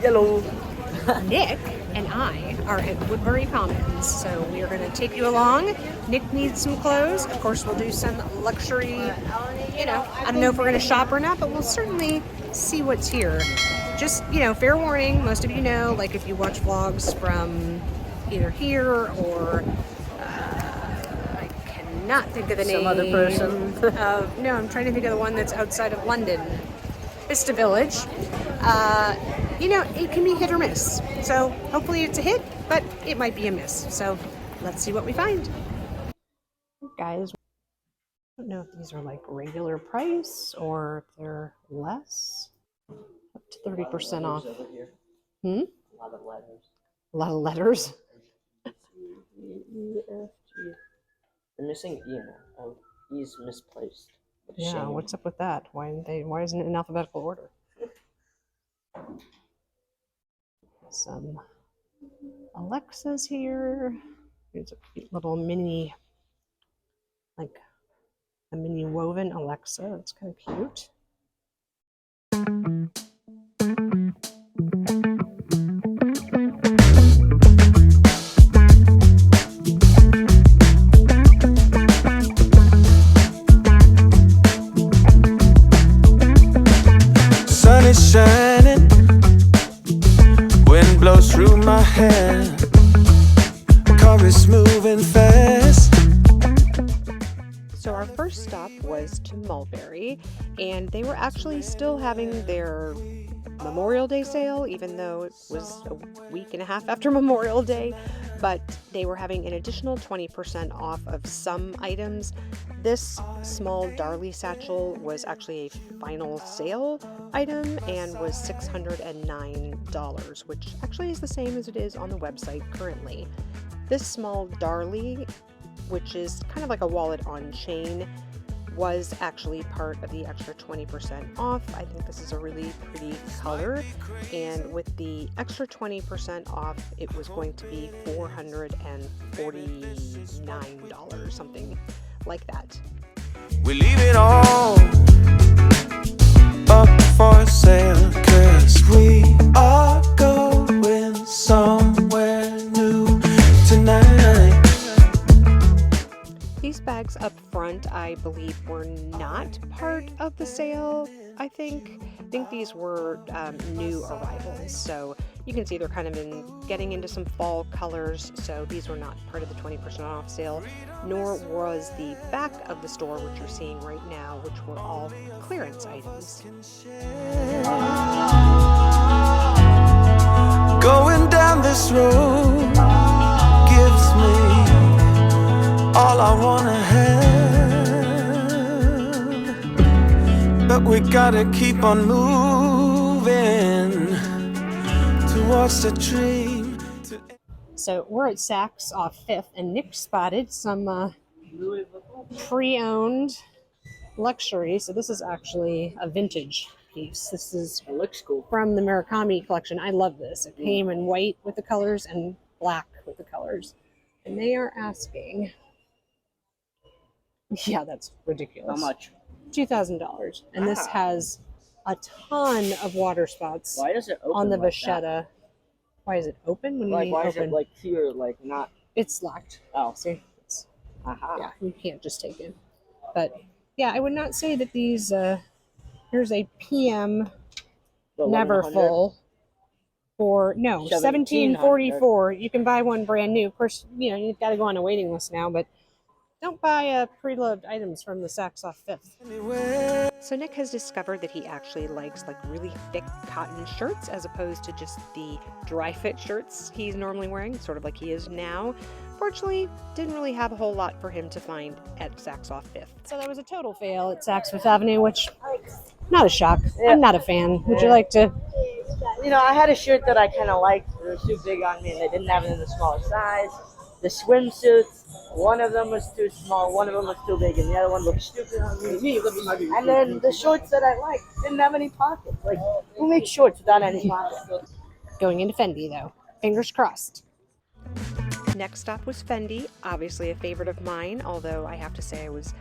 Yellow. Nick and I are at Woodbury Commons, so we are going to take you along. Nick needs some clothes. Of course, we'll do some luxury, I don't know if we're going to shop or not, but we'll certainly see what's here. Just, fair warning, most of you know, like if you watch vlogs from either here or I cannot think of the name. Some other person. No, I'm trying to think of the one that's outside of London. Vista Village. It can be hit or miss. So hopefully it's a hit, but it might be a miss. So let's see what we find. Guys, I don't know if these are like regular price or if they're less. Up to 30% off. A lot of letters. A lot of letters. They're missing E. Oh, E's misplaced. Yeah, Shame. what's up with that? Why isn't it in alphabetical order? Some Alexas here. Here's a cute little mini, like a mini woven Alexa. That's kind of cute. Sun is shining, wind blows through my hair, car is moving fast. So our first stop was to Mulberry, and they were actually still having their Memorial Day sale, even though it was a week and a half after Memorial Day, but they were having an additional 20% off of some items. This small Darley satchel was actually a final sale item and was $609, which actually is the same as it is on the website currently. This small Darley, which is kind of like a wallet on chain, was actually part of the extra 20% off. I think this is a really pretty color, and with the extra 20% off, it was going to be $449, something like that. We leave it all up for sale, 'cause we are going somewhere new tonight. These bags up front, I believe, were not part of the sale. I think these were new arrivals. So you can see they're kind of getting into some fall colors. So these were not part of the 20% off sale, nor was the back of the store, which you're seeing right now, which were all clearance items. Going down this road gives me all I wanna have, but we gotta keep on moving towards the dream. So we're at Saks off 5th, and Nick spotted some pre-owned luxury. So this is actually a vintage piece. This is It looks cool. from the Murakami collection. I love this. It came in white with the colors and black with the colors. And they are asking, yeah, that's ridiculous. How much? $2,000. And this has a ton of water spots Why does it open on the like Vachetta. that? Why is it open? When Like, we why open? is it like here, like not? It's locked. Oh, See? It's, aha. yeah, you can't just take it. But yeah, I would not say that these, here's a PM The never 1100? full for, no, 1744. You can buy one brand new. Of course, you've got to go on a waiting list now, but don't buy preload items from the Saks off 5th. So Nick has discovered that he actually likes like really thick cotton shirts as opposed to just the dry fit shirts he's normally wearing, sort of like he is now. Fortunately, didn't really have a whole lot for him to find at Saks off 5th. So that was a total fail at Saks Fifth Avenue, which, not a shock. Yeah. I'm not a fan. Would you like to? I had a shirt that I kind of liked. It was too big on me, and they didn't have it in the smaller size. The swimsuits, one of them was too small, one of them was too big, and the other one looked stupid on me. And then the shorts that I liked didn't have any pockets. Like, who makes shorts without any pockets? Going into Fendi, though. Fingers crossed. Next stop was Fendi, obviously a favorite of mine, although I have to say I was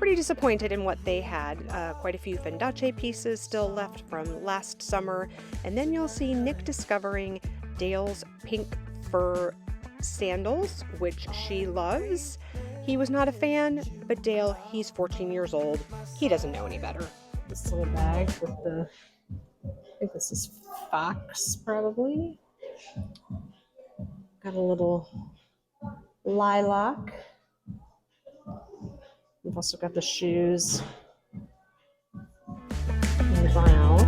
pretty disappointed in what they had. Quite a few Fendi pieces still left from last summer. And then you'll see Nick discovering Dale's pink fur sandals, which she loves. He was not a fan, but Dale, he's 14 years old. He doesn't know any better. This little bag with the, I think this is fox, probably. Got a little lilac. We've also got the shoes in brown.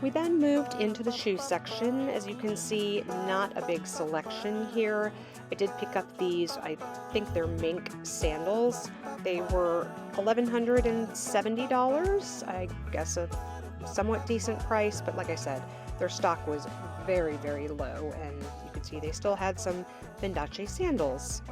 We then moved into the shoe section. As you can see, not a big selection here. I did pick up these, I think they're mink sandals. They were $1,170. I guess a somewhat decent price, but like I said, their stock was very, very low, and you could see they still had some Fendi sandals.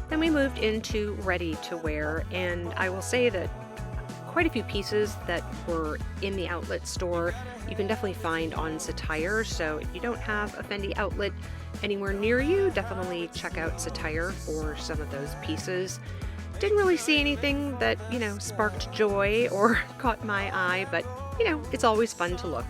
Then we moved into ready to wear, and I will say that quite a few pieces that were in the outlet store you can definitely find on Satire. So if you don't have a Fendi outlet anywhere near you, definitely check out Satire for some of those pieces. Didn't really see anything that, you know, sparked joy or caught my eye, but, you know, it's always fun to look.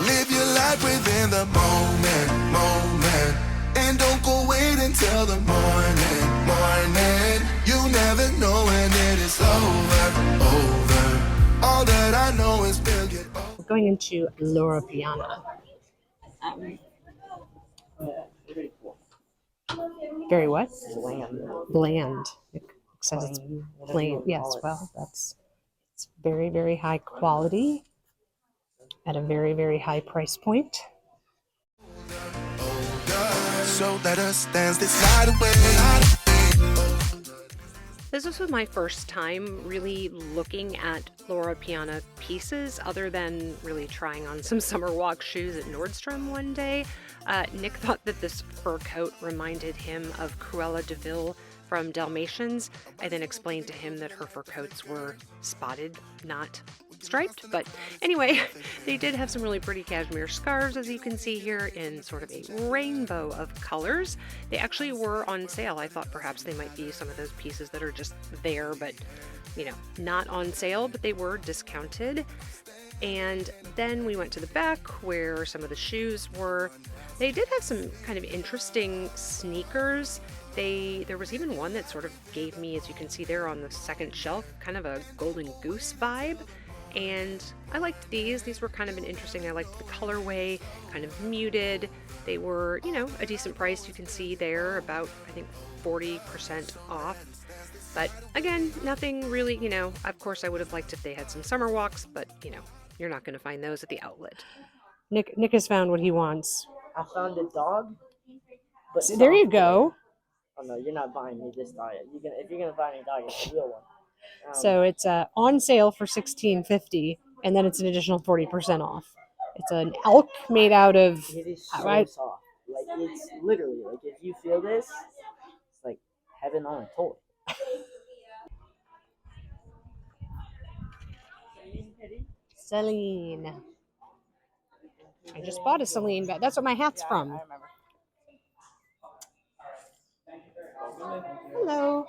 Live your life within the moment, and don't go wait until the morning. You never know when it is over. All that I know is build it over. We're going into Loewe Piana. Very what? Bland. It says it's plain. Yes, well, it's very, very high quality at a very, very high price point. So let us dance this night away. This was my first time really looking at Loewe Piana pieces, other than really trying on some summer walk shoes at Nordstrom one day. Nick thought that this fur coat reminded him of Cruella de Vil from Dalmatians. I then explained to him that her fur coats were spotted, not striped. But anyway, they did have some really pretty cashmere scarves, as you can see here, in sort of a rainbow of colors. They actually were on sale. I thought perhaps they might be some of those pieces that are just there, but, you know, not on sale, but they were discounted. And then we went to the back where some of the shoes were. They did have some kind of interesting sneakers. There was even one that sort of gave me, as you can see there on the second shelf, kind of a golden goose vibe. And I liked these. These were kind of an interesting, I liked the colorway, kind of muted. They were, you know, a decent price. You can see there about, I think, 40% off. But again, nothing really, you know, of course I would have liked if they had some summer walks, but, you know, you're not going to find those at the outlet. Nick has found what he wants. I found a dog. But So there you go. Oh no, you're not buying me this dog. If you're gonna buy me a dog, it's a real one. So it's on sale for $16.50, and then it's an additional 40% off. It's an elk made out of. It is so soft. Like, it's literally like, if you feel this, it's like heaven on a toy. Celine. I just bought a Celine bag. That's what my hat's from. I remember. Hello.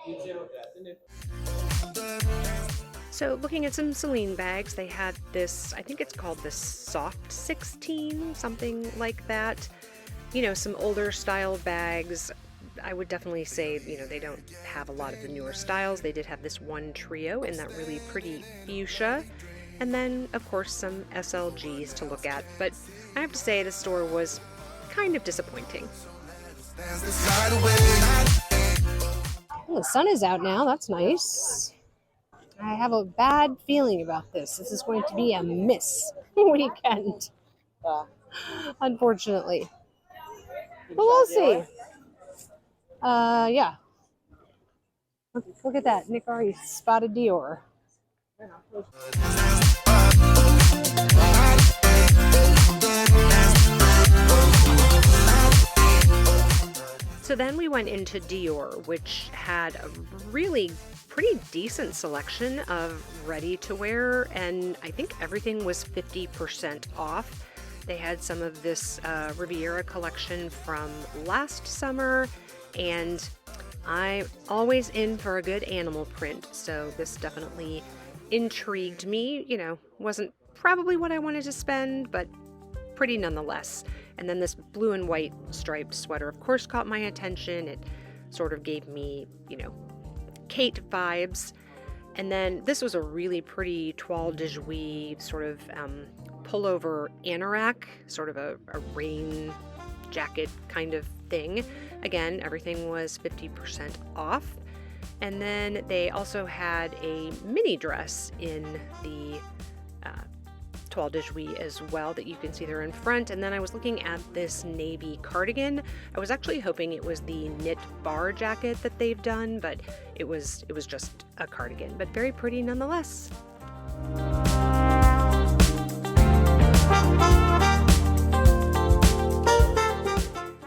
So looking at some Celine bags, they had this, I think it's called the Soft 16, something like that. You know, some older style bags. I would definitely say, you know, they don't have a lot of the newer styles. They did have this one trio in that really pretty fuchsia. And then, of course, some SLGs to look at. But I have to say the store was kind of disappointing. Well, the sun is out now. That's nice. I have a bad feeling about this. This is going to be a miss weekend. unfortunately. But we'll see. Yeah. Look at that. Nick already spotted Dior. So then we went into Dior, which had a really pretty decent selection of ready-to-wear, and I think everything was 50% off. They had some of this Riviera collection from last summer, and I'm always in for a good animal print, so this definitely intrigued me. You know, wasn't probably what I wanted to spend, but pretty nonetheless. And then this blue and white striped sweater, of course, caught my attention. It sort of gave me, you know, Kate vibes. And then this was a really pretty toile de Jouy sort of pullover anorak, sort of a rain jacket kind of thing. Again, everything was 50% off. And then they also had a mini dress in the toile de Jouy as well that you can see there in front. And then I was looking at this navy cardigan. I was actually hoping it was the knit bar jacket that they've done, but it was just a cardigan, but very pretty nonetheless.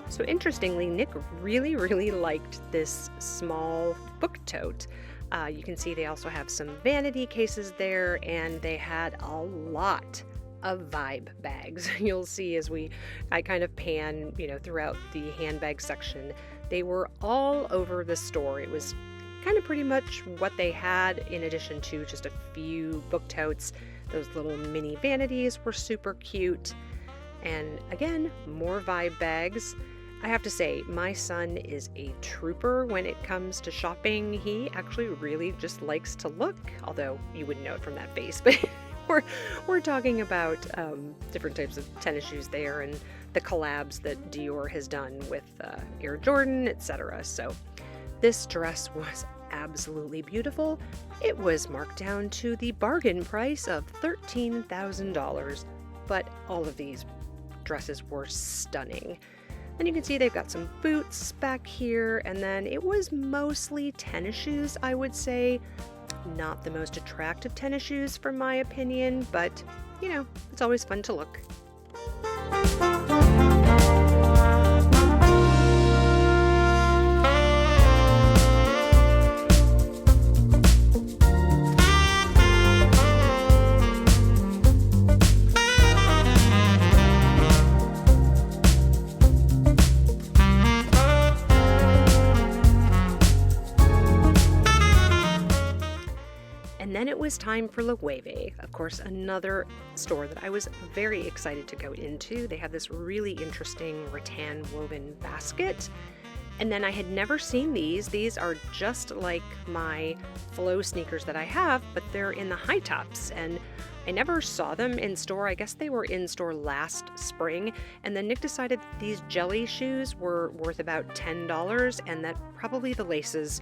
So interestingly, Nick really liked this small book tote. You can see they also have some vanity cases there, and they had a lot of vibe bags. You'll see as I kind of pan, you know, throughout the handbag section. They were all over the store. It was kind of pretty much what they had, in addition to just a few book totes. Those little mini vanities were super cute. And again, more vibe bags. I have to say, my son is a trooper when it comes to shopping. He actually really just likes to look, although you wouldn't know it from that face, but we're talking about different types of tennis shoes there and the collabs that Dior has done with Air Jordan, etc. So this dress was absolutely beautiful. It was marked down to the bargain price of $13,000, but all of these dresses were stunning. And you can see they've got some boots back here, and then it was mostly tennis shoes, I would say. Not the most attractive tennis shoes, from my opinion, but, you know, it's always fun to look. Then it was time for Loewe, of course, another store that I was very excited to go into. They have this really interesting rattan woven basket. And then I had never seen these. These are just like my flow sneakers that I have, but they're in the high tops. And I never saw them in store. I guess they were in store last spring. And then Nick decided these jelly shoes were worth about $10, and that probably the laces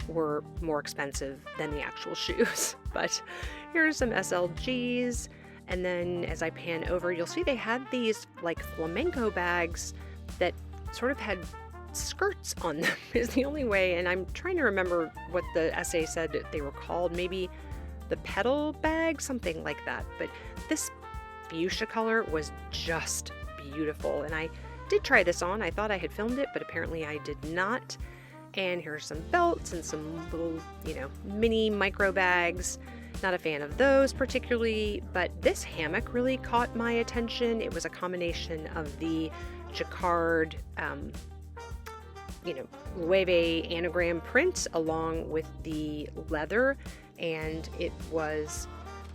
were more expensive than the actual shoes. But here's some SLGs, and then as I pan over, you'll see they had these like flamenco bags that sort of had skirts on them is the only way, and I'm trying to remember what the essay said they were called. Maybe the pedal bag, something like that. But this fuchsia color was just beautiful, and I did try this on. I thought I had filmed it, but apparently I did not. And here's some belts and some little, you know, mini micro bags. Not a fan of those particularly, but this hammock really caught my attention. It was a combination of the jacquard, you know, Loewe anagram print along with the leather, and it was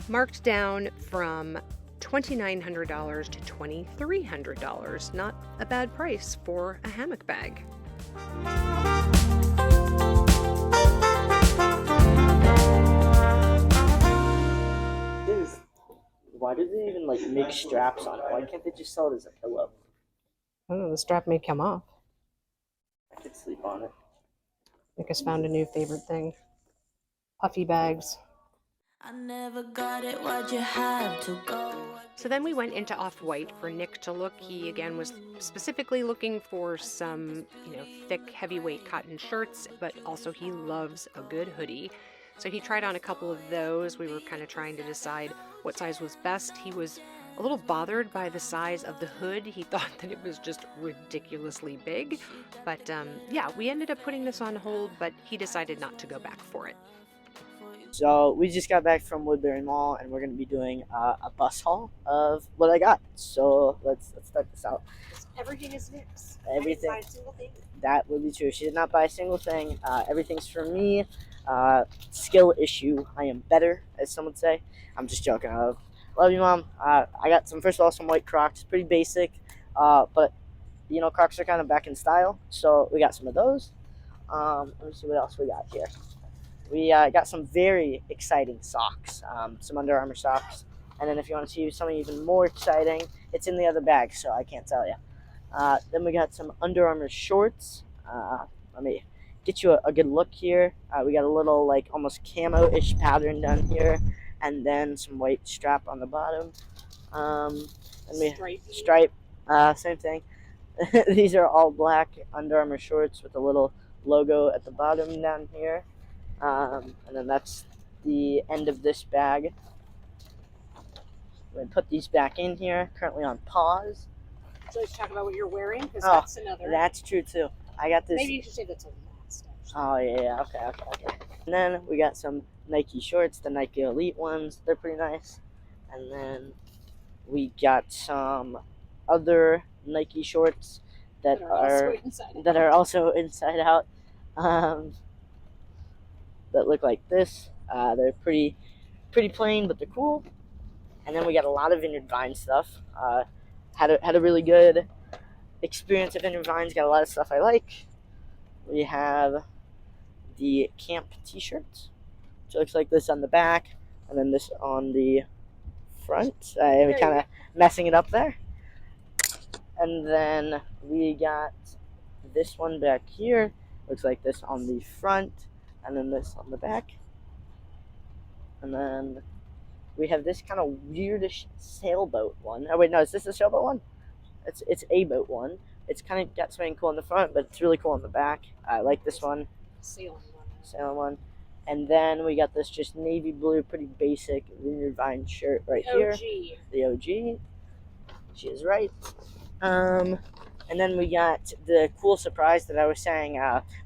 marked down from $2,900 to $2,300. Not a bad price for a hammock bag. Why do they even like make straps on it? Why can't they just sell it as a pillow? I don't know, the strap may come off. I could sleep on it. Nick has found a new favorite thing. Puffy bags. I never got it, why'd you have to go? So then we went into Off-White for Nick to look. He again was specifically looking for some, thick, heavyweight cotton shirts, but also he loves a good hoodie. So he tried on a couple of those. We were kind of trying to decide what size was best. He was a little bothered by the size of the hood. He thought that it was just ridiculously big. But yeah, we ended up putting this on hold, but he decided not to go back for it. So we just got back from Woodbury Mall, and we're going to be doing a bus haul of what I got. So let's start this out. Everything is Nick's. Everything. I didn't buy a single thing. That would be true. She did not buy a single thing. Everything's for me. Skill issue. I am better, as some would say. I'm just joking. Love you, Mom. I got first of all, some white Crocs. Pretty basic. But, Crocs are kind of back in style. So we got some of those. Let me see what else we got here. We got some very exciting socks, some Under Armour socks. And then if you want to see something even more exciting, it's in the other bag, so I can't tell you. Then we got some Under Armour shorts. Let me get you a good look here. We got a little, almost camo-ish pattern down here. And then some white strap on the bottom. And stripe, same thing. These are all black Under Armour shorts with a little logo at the bottom down here. And then that's the end of this bag. I'm going to put these back in here, currently on pause. So let's talk about what you're wearing, because that's another. That's true too. I got this. Maybe you should say that's a last. Oh, yeah, okay. And then we got some Nike shorts, the Nike Elite ones. They're pretty nice. And then we got some other Nike shorts that are also inside out. That look like this. They're pretty plain, but they're cool. And then we got a lot of Vineyard Vines stuff. Had a really good experience at Vineyard Vines. Got a lot of stuff I like. We have the camp t-shirts. So it looks like this on the back, and then this on the front. I'm kind of messing it up there. And then we got this one back here. Looks like this on the front. And then this on the back. And then we have this kind of weirdish sailboat one. Oh wait, no, is this a sailboat one? It's a boat one. It's kind of got something cool on the front, but it's really cool on the back. I like this one. Sailing one. And then we got this just navy blue, pretty basic Vineyard Vine shirt right here. The OG. She is right. And then we got the cool surprise that I was saying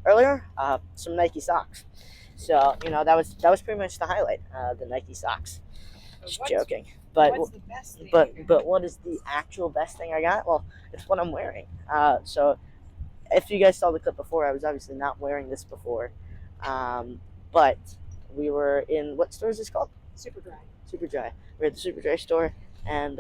earlier, some Nike socks. So, that was pretty much the highlight, the Nike socks. Just joking. But what's the best thing but what is the actual best thing I got? Well, it's what I'm wearing. So if you guys saw the clip before, I was obviously not wearing this before. But we were in, what store is this called? Superdry. We're at the Superdry store. And,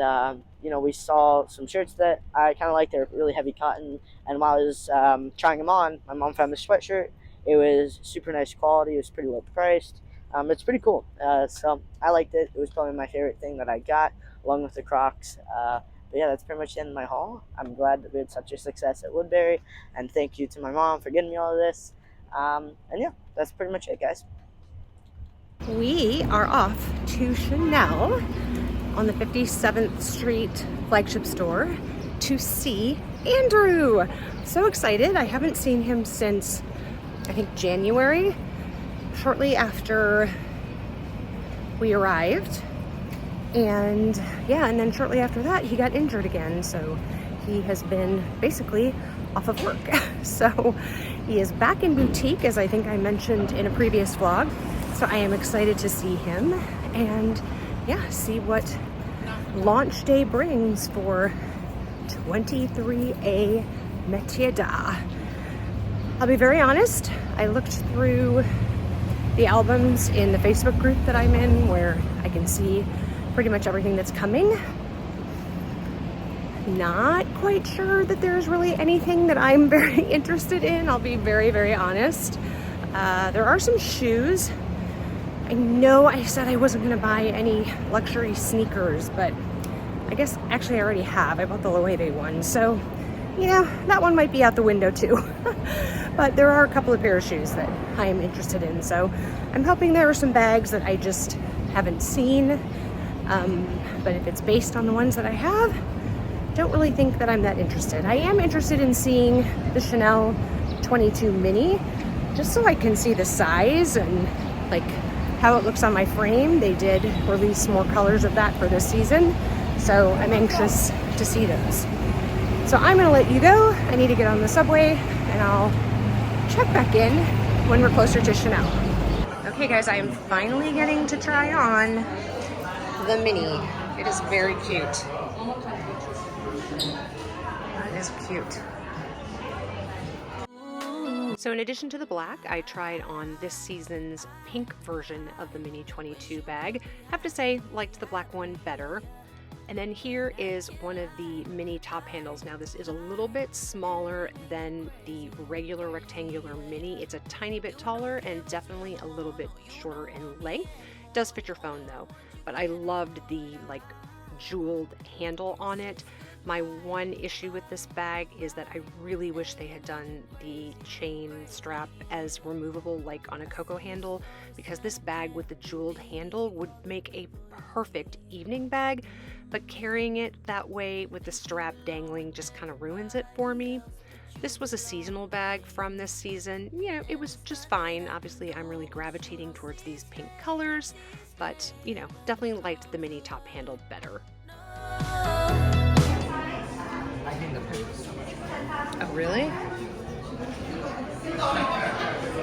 we saw some shirts that I kind of liked. They were really heavy cotton. And while I was trying them on, my mom found this sweatshirt. It was super nice quality. It was pretty low priced. It's pretty cool. So I liked it. It was probably my favorite thing that I got, along with the Crocs. But yeah, that's pretty much the end of my haul. I'm glad that we had such a success at Woodbury. And thank you to my mom for getting me all of this. And yeah, that's pretty much it, guys. We are off to Chanel on the 57th Street flagship store to see Andrew. So excited. I haven't seen him since, I think, January, shortly after we arrived. And then shortly after that, he got injured again. So he has been basically off of work. So he is back in boutique, as I think I mentioned in a previous vlog. So I am excited to see him and see what launch day brings for 23A Métier d'Art. I'll be very honest, I looked through the albums in the Facebook group that I'm in, where I can see pretty much everything that's coming. Not quite sure that there's really anything that I'm very interested in, I'll be very, very honest. There are some shoes. I know I said I wasn't going to buy any luxury sneakers, but I guess actually I already have. I bought the Loewe one, so that one might be out the window too. But there are a couple of pair of shoes that I am interested in, so I'm hoping there are some bags that I just haven't seen. But if it's based on the ones that I have, don't really think that I'm that interested. I am interested in seeing the Chanel 22 Mini, just so I can see the size and like how it looks on my frame. They did release more colors of that for this season, so I'm anxious to see those. So I'm gonna let you go. I need to get on the subway and I'll check back in when we're closer to Chanel. Okay guys, I am finally getting to try on the Mini. It is very cute. That is cute. So in addition to the black, I tried on this season's pink version of the Mini 22 bag. Have to say, liked the black one better. And then here is one of the mini top handles. Now this is a little bit smaller than the regular rectangular Mini. It's a tiny bit taller and definitely a little bit shorter in length. It does fit your phone though, but I loved the like jeweled handle on it. My one issue with this bag is that I really wish they had done the chain strap as removable like on a Coco handle, because this bag with the jeweled handle would make a perfect evening bag, but carrying it that way with the strap dangling just kind of ruins it for me. This was a seasonal bag from this season. You know, it was just fine. Obviously, I'm really gravitating towards these pink colors, but you know, definitely liked the mini top handle better. I think the pink is so much fun. Oh, really?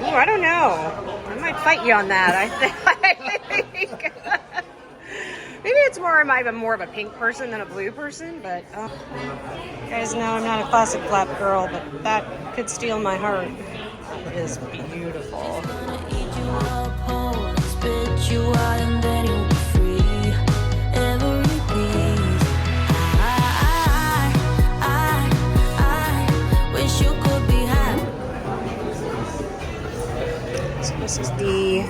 Oh, I don't know. I might fight you on that. I think. Maybe it's more, I'm more of a pink person than a blue person, but you guys know I'm not a classic flap girl, but that could steal my heart. It is beautiful. So this is the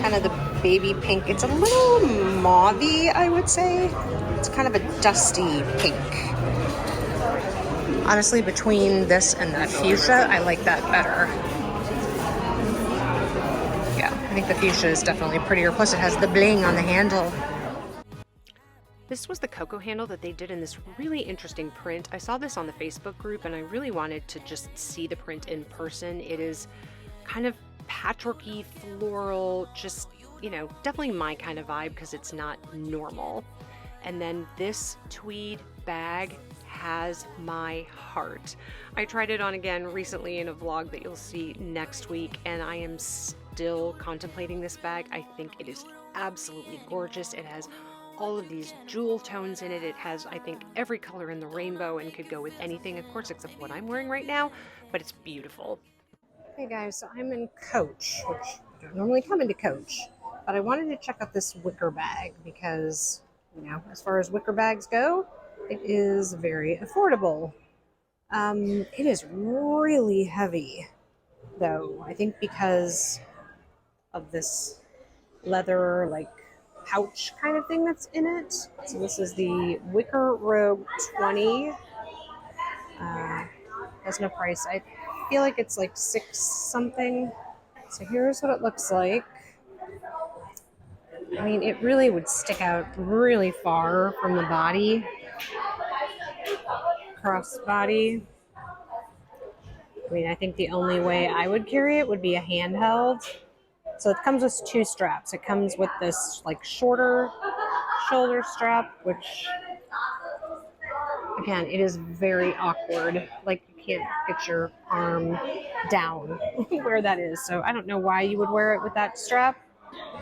kind of the baby pink. It's a little mauve-y, I would say. It's kind of a dusty pink. Honestly, between this and that fuchsia, I like that better. Yeah, I think the fuchsia is definitely prettier. Plus it has the bling on the handle. This was the Coco handle that they did in this really interesting print. I saw this on the Facebook group and I really wanted to just see the print in person. It is kind of patchworky, floral, just, you know, definitely my kind of vibe because it's not normal. And then this tweed bag has my heart. I tried it on again recently in a vlog that you'll see next week, and I am still contemplating this bag. I think it is absolutely gorgeous. It has all of these jewel tones in it. It has, I think, every color in the rainbow and could go with anything, of course, except what I'm wearing right now, but it's beautiful. Hey guys, so I'm in Coach, which I don't normally come into Coach, but I wanted to check out this wicker bag because, you know, as far as wicker bags go, it is very affordable. It is really heavy, though, I think because of this leather, like, pouch kind of thing that's in it. So this is the Wicker Rogue 20. Has no price. I feel like it's like $6 something. So here's what it looks like. I mean, it really would stick out really far from the body. Cross body. I mean, I think the only way I would carry it would be a handheld. So it comes with 2 straps. It comes with this like shorter shoulder strap, which again, it is very awkward. Like you can't get your arm down where that is. So I don't know why you would wear it with that strap.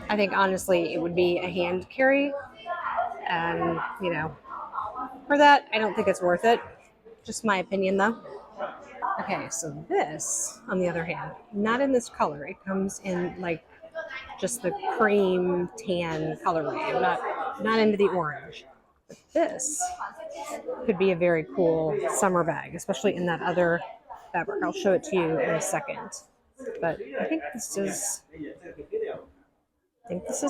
I think honestly it would be a hand carry. And you know, for that, I don't think it's worth it. Just my opinion though. Okay, so this, on the other hand, not in this color. It comes in like just the cream tan colorway. I'm not into the orange. But this could be a very cool summer bag, especially in that other fabric. I'll show it to you in a second. But I think this is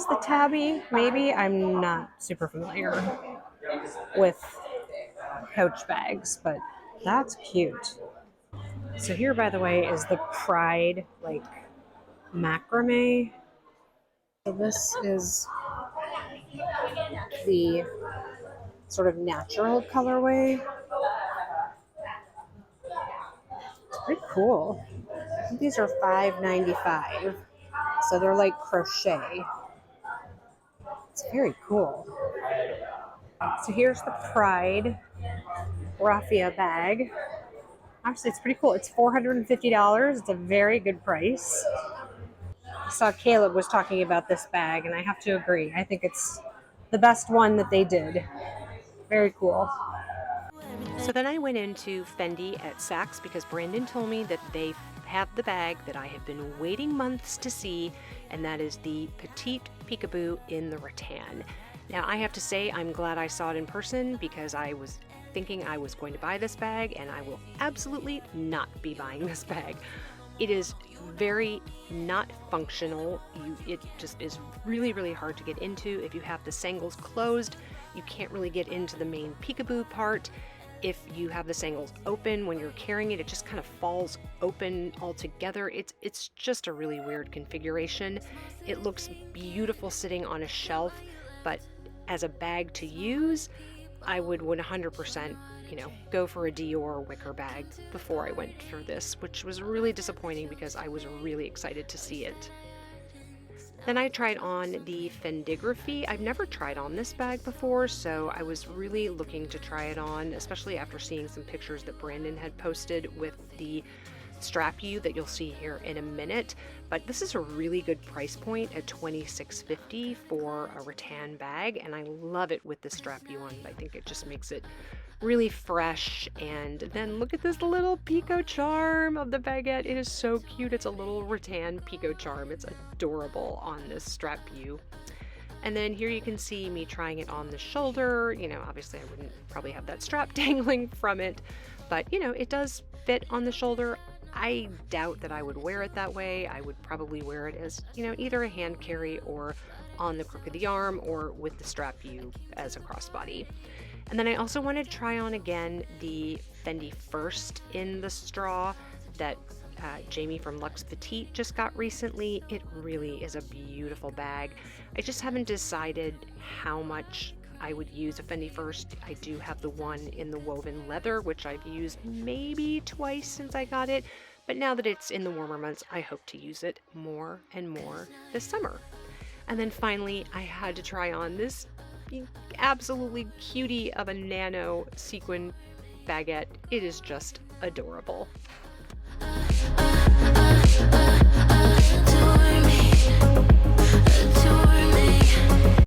the tabby, maybe. I'm not super familiar with Coach bags, but that's cute. So here, by the way, is the Pride, like, macrame. So this is the sort of natural colorway. It's pretty cool. I think these are $5.95. So they're like crochet. It's very cool. So here's the Pride raffia bag. Actually, it's pretty cool. It's $450. It's a very good price. I saw Caleb was talking about this bag, and I have to agree. I think it's the best one that they did. Very cool. So then I went into Fendi at Saks because Brandon told me that they have the bag that I have been waiting months to see, and that is the Petite Peekaboo in the rattan. Now, I have to say I'm glad I saw it in person because I was thinking I was going to buy this bag, and I will absolutely not be buying this bag. It is very not functional. It just is really, really hard to get into. If you have the sangles closed, you can't really get into the main peekaboo part. If you have the sangles open when you're carrying it, it just kind of falls open altogether. It's just a really weird configuration. It looks beautiful sitting on a shelf, but as a bag to use, I would 100%, go for a Dior wicker bag before I went for this, which was really disappointing because I was really excited to see it. Then I tried on the Fendigraphy. I've never tried on this bag before, so I was really looking to try it on, especially after seeing some pictures that Brandon had posted with the strap U that you'll see here in a minute. But this is a really good price point at $26.50 for a rattan bag, and I love it with the strap U on. I think it just makes it really fresh. And then look at this little Pico charm of the baguette. It is so cute. It's a little rattan Pico charm. It's adorable on this strap U. And then here you can see me trying it on the shoulder. Obviously I wouldn't probably have that strap dangling from it, but it does fit on the shoulder. I doubt that I would wear it that way. I would probably wear it as, either a hand carry or on the crook of the arm or with the strap U as a crossbody. And then I also wanted to try on again the Fendi First in the straw that Jamie from Luxe Petite just got recently. It really is a beautiful bag. I just haven't decided how much I would use a Fendi First. I do have the one in the woven leather, which I've used maybe twice since I got it, but now that it's in the warmer months, I hope to use it more and more this summer. And then finally, I had to try on this absolutely cutie of a nano sequin baguette. It is just adorable.